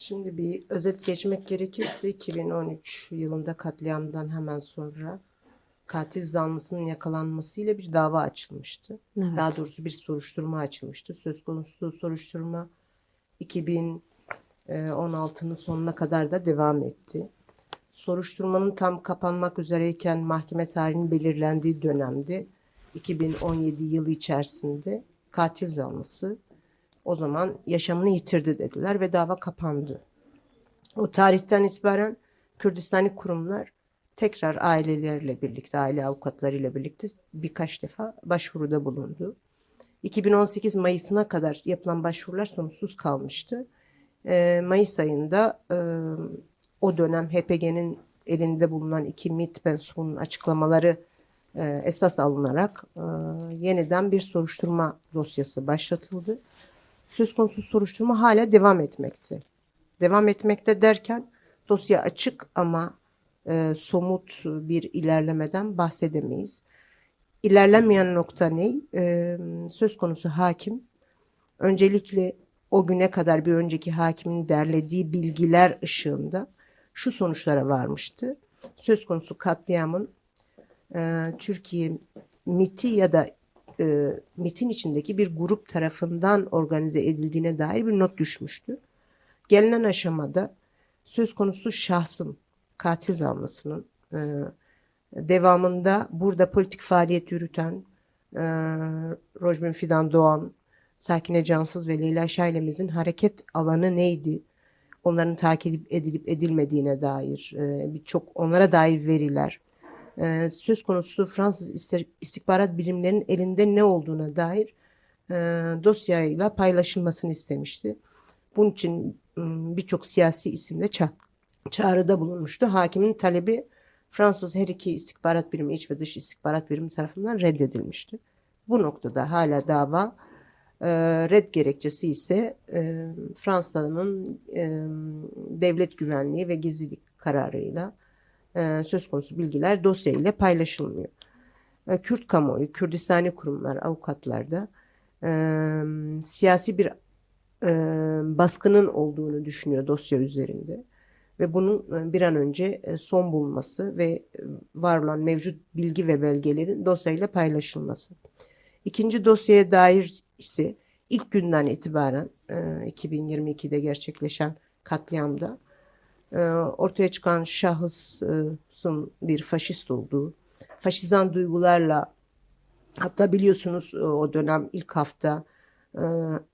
Şimdi bir özet geçmek gerekirse 2013 yılında katliamdan hemen sonra katil zanlısının yakalanmasıyla bir dava açılmıştı. Daha Evet. doğrusu bir soruşturma açılmıştı. Söz konusu soruşturma 2016'nın sonuna kadar da devam etti. Soruşturmanın tam kapanmak üzereyken mahkeme tarihinin belirlendiği dönemde 2017 yılı içerisinde katil zanlısı o zaman yaşamını yitirdi dediler ve dava kapandı. O tarihten itibaren Kürdistani kurumlar tekrar aileleriyle birlikte, aile avukatlarıyla birlikte birkaç defa başvuruda bulundu. 2018 Mayıs'ına kadar yapılan başvurular sonuçsuz kalmıştı. Mayıs ayında o dönem HPG'nin elinde bulunan iki MİT mensubunun açıklamaları esas alınarak yeniden bir soruşturma dosyası başlatıldı. Söz konusu soruşturma hala devam etmekte. Devam etmekte derken dosya açık ama somut bir ilerlemeden bahsedemeyiz. İlerlemeyen nokta ne? Söz konusu hakim öncelikle o güne kadar bir önceki hakimin derlediği bilgiler ışığında şu sonuçlara varmıştı. Söz konusu katliamın Türkiye MİT'i ya da MİT'in içindeki bir grup tarafından organize edildiğine dair bir not düşmüştü. Gelinen aşamada söz konusu şahsın, katil zanlısının devamında burada politik faaliyet yürüten Rojbin Fidan Doğan, Sakine Cansız ve Leyla Şailemizin hareket alanı neydi? Onların takip edilip edilmediğine dair birçok onlara dair veriler, söz konusu Fransız istihbarat birimlerinin elinde ne olduğuna dair dosyayla paylaşılmasını istemişti. Bunun için birçok siyasi isimle çağrıda bulunmuştu. Hakimin talebi Fransız her iki istihbarat birimi, iç ve dış istihbarat birimi tarafından reddedilmişti. Bu noktada hala dava red gerekçesi ise Fransa'nın devlet güvenliği ve gizlilik kararıyla söz konusu bilgiler dosya ile paylaşılmıyor. Kürt kamuoyu, Kürdistani kurumlar, avukatlar da siyasi bir baskının olduğunu düşünüyor dosya üzerinde ve bunun bir an önce son bulması ve var olan mevcut bilgi ve belgelerin dosyayla paylaşılması. İkinci dosyaya dair ise ilk günden itibaren 2022'de gerçekleşen katliamda ortaya çıkan şahısın bir faşist olduğu, faşizan duygularla, hatta biliyorsunuz o dönem ilk hafta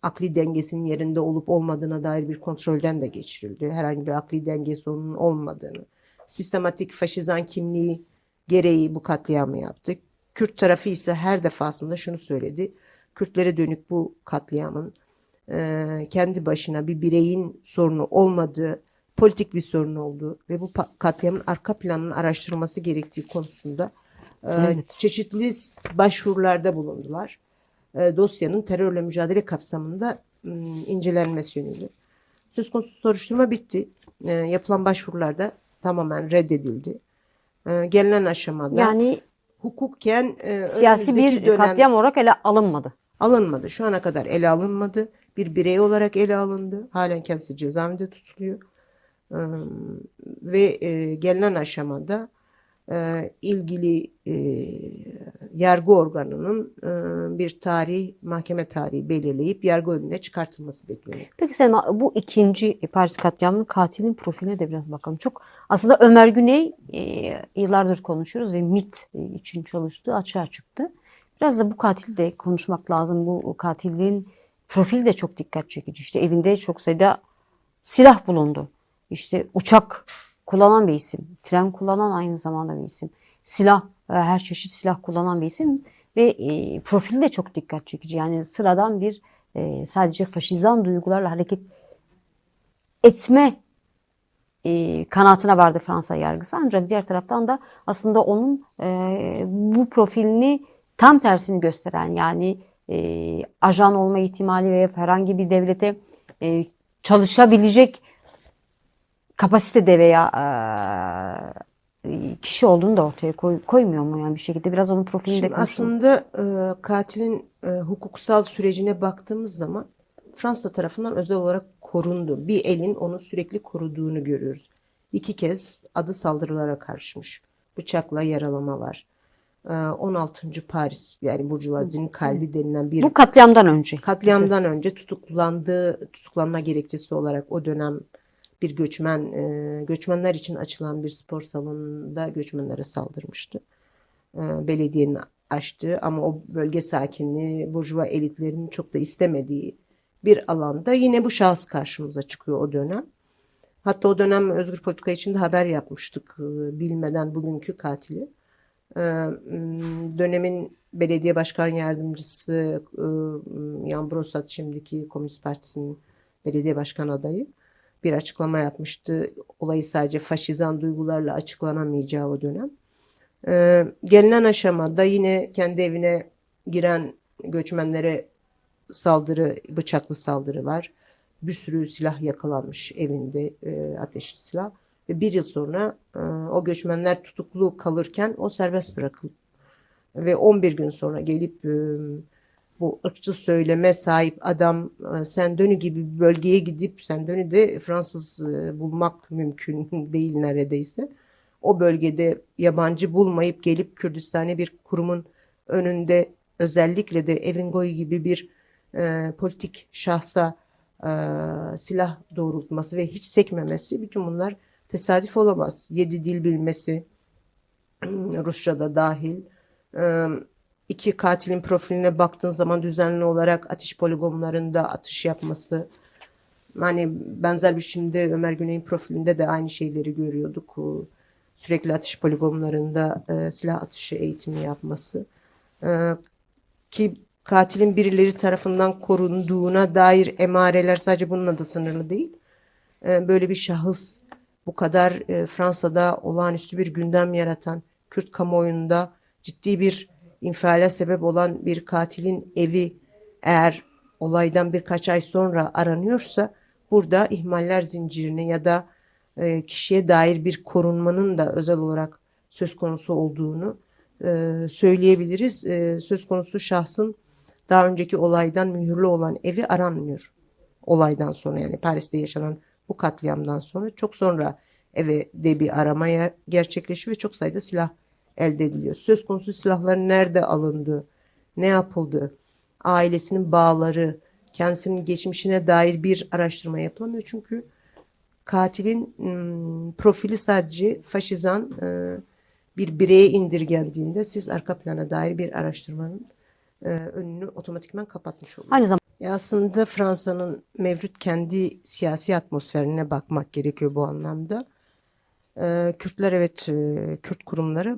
akli dengesinin yerinde olup olmadığına dair bir kontrolden de geçirildi. Herhangi bir akli denge sorunun olmadığını, sistematik faşizan kimliği gereği bu katliamı yaptık. Kürt tarafı ise her defasında şunu söyledi. Kürtlere dönük bu katliamın kendi başına bir bireyin sorunu olmadığı, politik bir sorun olduğu ve bu katliamın arka planının araştırılması gerektiği konusunda Evet. çeşitli başvurularda bulundular. Dosyanın terörle mücadele kapsamında incelenmesi yönüyle. Söz konusu soruşturma bitti. Yapılan başvurular da tamamen reddedildi. Gelinen aşamada Yani hukuken siyasi önümüzdeki bir dönem katliam olarak ele alınmadı. alınmadı. Şu ana kadar ele alınmadı. Bir birey olarak ele alındı. Halen kendisi cezaevinde tutuluyor. Ve gelinen aşamada ilgili yargı organının bir mahkeme tarihi belirleyip yargı önüne çıkartılması bekleniyor. Peki Selma, bu ikinci Paris katliamının katilin profiline de biraz bakalım. Çok aslında Ömer Güney yıllardır konuşuyoruz ve MİT için çalıştığı açığa çıktı. Biraz da bu katili de konuşmak lazım. Bu katilin profili de çok dikkat çekici. İşte evinde çok sayıda silah bulundu. İşte uçak kullanan bir isim, tren kullanan aynı zamanda bir isim, silah, her çeşit silah kullanan bir isim ve profili de çok dikkat çekici. Yani sıradan bir sadece faşizan duygularla hareket etme kanaatine vardı Fransa yargısı. Ancak diğer taraftan da aslında onun bu profilini tam tersini gösteren, yani ajan olma ihtimali veya herhangi bir devlete çalışabilecek kapasitede veya kişi olduğunu da ortaya koymuyor mu yani bir şekilde? Biraz onun profilini de Şimdi konuşalım. aslında katilin hukuksal sürecine baktığımız zaman Fransa tarafından özel olarak korundu. Bir elin onu sürekli koruduğunu görüyoruz. 2 kez adı saldırılara karışmış. Bıçakla yaralama var. 16. Paris, yani Burjuvazi'nin kalbi denilen bir Bu katliamdan önce. katliamdan önce tutuklanma gerekçesi olarak o dönem bir göçmenler için açılan bir spor salonunda göçmenlere saldırmıştı. Belediyenin açtığı ama o bölge sakinliği, burjuva elitlerinin çok da istemediği bir alanda yine bu şahıs karşımıza çıkıyor o dönem. Hatta o dönem Özgür Politika için de haber yapmıştık, bilmeden bugünkü katili. Dönemin belediye başkan yardımcısı Jan Brosat, şimdiki Komünist Partisi'nin belediye başkan adayı, bir açıklama yapmıştı. Olayı sadece faşizan duygularla açıklanamayacağı o dönem. Gelinen aşamada yine kendi evine giren göçmenlere bıçaklı saldırı var. Bir sürü silah yakalanmış evinde, ateşli silah. Ve bir yıl sonra o göçmenler tutuklu kalırken o serbest bırakıldı. Ve 11 gün sonra gelip bu ırkçı söyleme sahip adam Saint-Denis gibi bir bölgeye gidip, Saint-Denis'de Fransız bulmak mümkün değil neredeyse. O bölgede yabancı bulmayıp gelip Kürdistan'ı bir kurumun önünde, özellikle de Evin Goy gibi bir politik şahsa silah doğrultması ve hiç sekmemesi, bütün bunlar tesadüf olamaz. 7 dil bilmesi, Rusça da dahil. 2 katilin profiline baktığın zaman düzenli olarak atış poligonlarında atış yapması. Hani benzer bir biçimde Ömer Güney'in profilinde de aynı şeyleri görüyorduk. Sürekli atış poligonlarında silah atışı eğitimi yapması. Ki katilin birileri tarafından korunduğuna dair emareler sadece bununla da sınırlı değil. Böyle bir şahıs bu kadar Fransa'da olağanüstü bir gündem yaratan, Kürt kamuoyunda ciddi bir infiale sebep olan bir katilin evi eğer olaydan birkaç ay sonra aranıyorsa, burada ihmaller zincirine ya da kişiye dair bir korunmanın da özel olarak söz konusu olduğunu söyleyebiliriz. Söz konusu şahsın daha önceki olaydan mühürlü olan evi aranmıyor. Olaydan sonra, yani Paris'te yaşanan bu katliamdan sonra çok sonra eve de bir aramaya gerçekleşiyor ve çok sayıda silah elde ediliyor. Söz konusu silahların nerede alındığı, ne yapıldığı, ailesinin bağları, kendisinin geçmişine dair bir araştırma yapılamıyor. Çünkü katilin profili sadece faşizan bir bireye indirgendiğinde siz arka plana dair bir araştırmanın önünü otomatikman kapatmış oluyorsunuz. Aynı zamanda Ya aslında Fransa'nın mevcut kendi siyasi atmosferine bakmak gerekiyor bu anlamda. Kürtler, evet, Kürt kurumları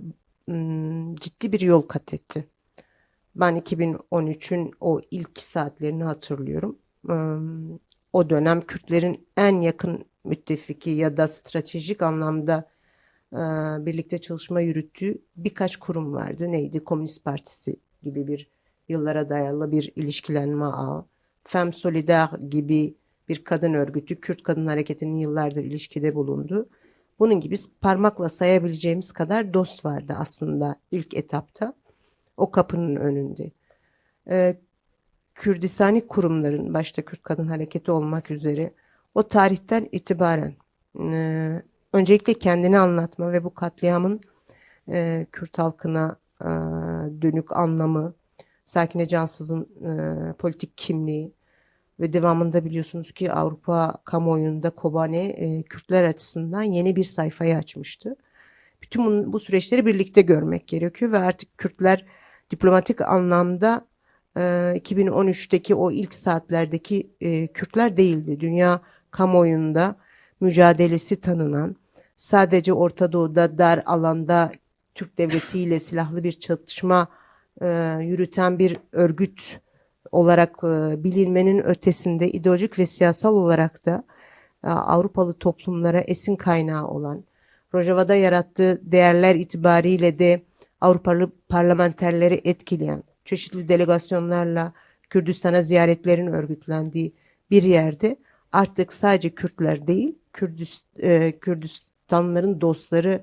ciddi bir yol kat etti. Ben 2013'ün o ilk saatlerini hatırlıyorum. O dönem Kürtlerin en yakın müttefiki ya da stratejik anlamda birlikte çalışma yürüttüğü birkaç kurum vardı. Neydi? Komünist Partisi gibi bir yıllara dayalı bir ilişkilenme ağı. Femme Solidaire gibi bir kadın örgütü, Kürt Kadın Hareketi'nin yıllardır ilişkide bulundu. Bunun gibi parmakla sayabileceğimiz kadar dost vardı aslında ilk etapta o kapının önünde. Kürdistani kurumların, başta Kürt Kadın Hareketi olmak üzere, o tarihten itibaren öncelikle kendini anlatma ve bu katliamın Kürt halkına dönük anlamı, Sakine Cansız'ın politik kimliği ve devamında biliyorsunuz ki Avrupa kamuoyunda Kobane Kürtler açısından yeni bir sayfayı açmıştı. Bütün bu süreçleri birlikte görmek gerekiyor ve artık Kürtler diplomatik anlamda 2013'teki o ilk saatlerdeki Kürtler değildi. Dünya kamuoyunda mücadelesi tanınan, sadece Orta Doğu'da dar alanda Türk devletiyle silahlı bir çatışma yürüten bir örgüt olarak bilinmenin ötesinde ideolojik ve siyasal olarak da Avrupalı toplumlara esin kaynağı olan, Rojava'da yarattığı değerler itibariyle de Avrupalı parlamenterleri etkileyen, çeşitli delegasyonlarla Kürdistan'a ziyaretlerin örgütlendiği bir yerde artık sadece Kürtler değil, Kürdistanlıların dostları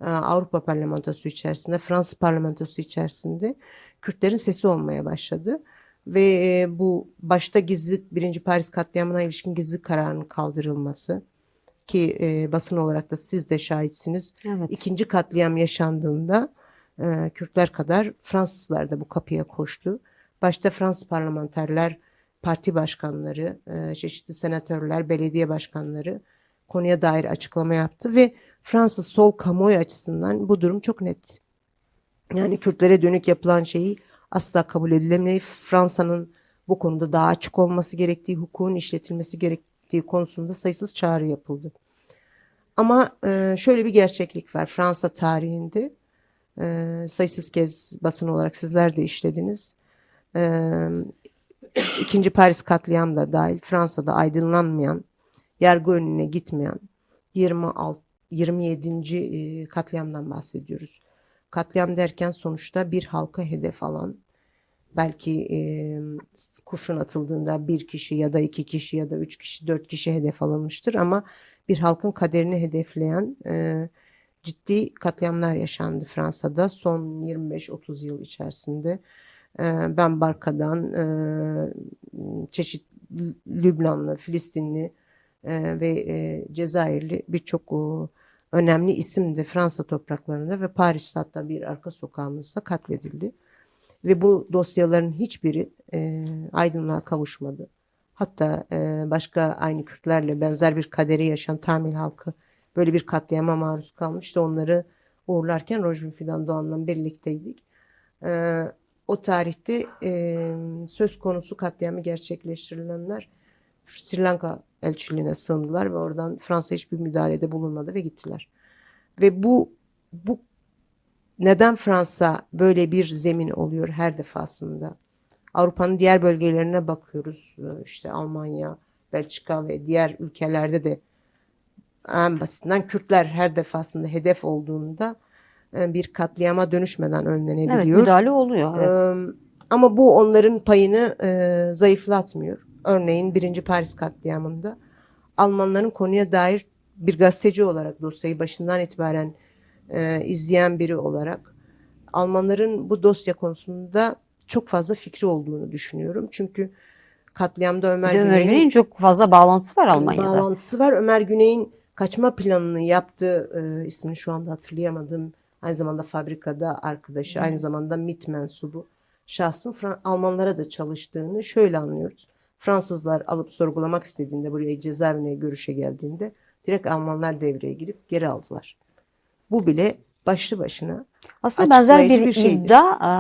Avrupa Parlamentosu içerisinde, Fransız Parlamentosu içerisinde Kürtlerin sesi olmaya başladı. ve bu başta birinci Paris katliamına ilişkin gizli kararının kaldırılması ki basın olarak da siz de şahitsiniz. Evet. İkinci katliam yaşandığında Kürtler kadar Fransızlar da bu kapıya koştu. Başta Fransız parlamenterler, parti başkanları, çeşitli senatörler, belediye başkanları konuya dair açıklama yaptı ve Fransız sol kamuoyu açısından bu durum çok net. Yani Kürtlere dönük yapılan şeyi asla kabul edilemeyip Fransa'nın bu konuda daha açık olması gerektiği, hukukun işletilmesi gerektiği konusunda sayısız çağrı yapıldı. Ama şöyle bir gerçeklik var. Fransa tarihinde sayısız kez basın olarak sizler de işlediniz. İkinci Paris katliamı da dahil Fransa'da aydınlanmayan, yargı önüne gitmeyen 27. katliamdan bahsediyoruz. Katliam derken sonuçta bir halka hedef alan, belki kurşun atıldığında bir kişi ya da iki kişi ya da üç kişi, dört kişi hedef alınmıştır ama bir halkın kaderini hedefleyen ciddi katliamlar yaşandı Fransa'da son 25-30 yıl içerisinde. Ben Barka'dan çeşitli Lübnanlı, Filistinli ve Cezayirli birçok önemli isim de Fransa topraklarında ve Paris'te hatta bir arka sokağımızda katledildi. Ve bu dosyaların hiçbiri aydınlığa kavuşmadı. Hatta başka aynı Kürtlerle benzer bir kaderi yaşayan Tamil halkı böyle bir katliama maruz kalmıştı. Onları uğurlarken Rojbin Fidan Doğan'la birlikteydik. O tarihte söz konusu katliamı gerçekleştirilenler Sri Lanka elçiliğine sığındılar ve oradan Fransa hiçbir müdahalede bulunmadı ve gittiler. Ve bu neden Fransa böyle bir zemin oluyor her defasında? Avrupa'nın diğer bölgelerine bakıyoruz. İşte Almanya, Belçika ve diğer ülkelerde de en basitinden Kürtler her defasında hedef olduğunda bir katliama dönüşmeden önlenebiliyor. Evet, müdahale oluyor. Evet. Ama bu onların payını zayıflatmıyor. Örneğin 1. Paris katliamında Almanların konuya dair bir gazeteci olarak dosyayı başından itibaren izleyen biri olarak Almanların bu dosya konusunda çok fazla fikri olduğunu düşünüyorum. Çünkü katliamda Ömer Güney'in çok fazla bağlantısı var Almanya'da. Bağlantısı var. Ömer Güney'in kaçma planını yaptığı, ismini şu anda hatırlayamadım. Aynı zamanda fabrikada arkadaşı, aynı zamanda MİT mensubu şahsın Almanlara da çalıştığını şöyle anlıyoruz. Fransızlar alıp sorgulamak istediğinde buraya cezaevine görüşe geldiğinde direkt Almanlar devreye girip geri aldılar. Bu bile başlı başına Aslında benzer açıklayıcı bir bir şeydir. iddia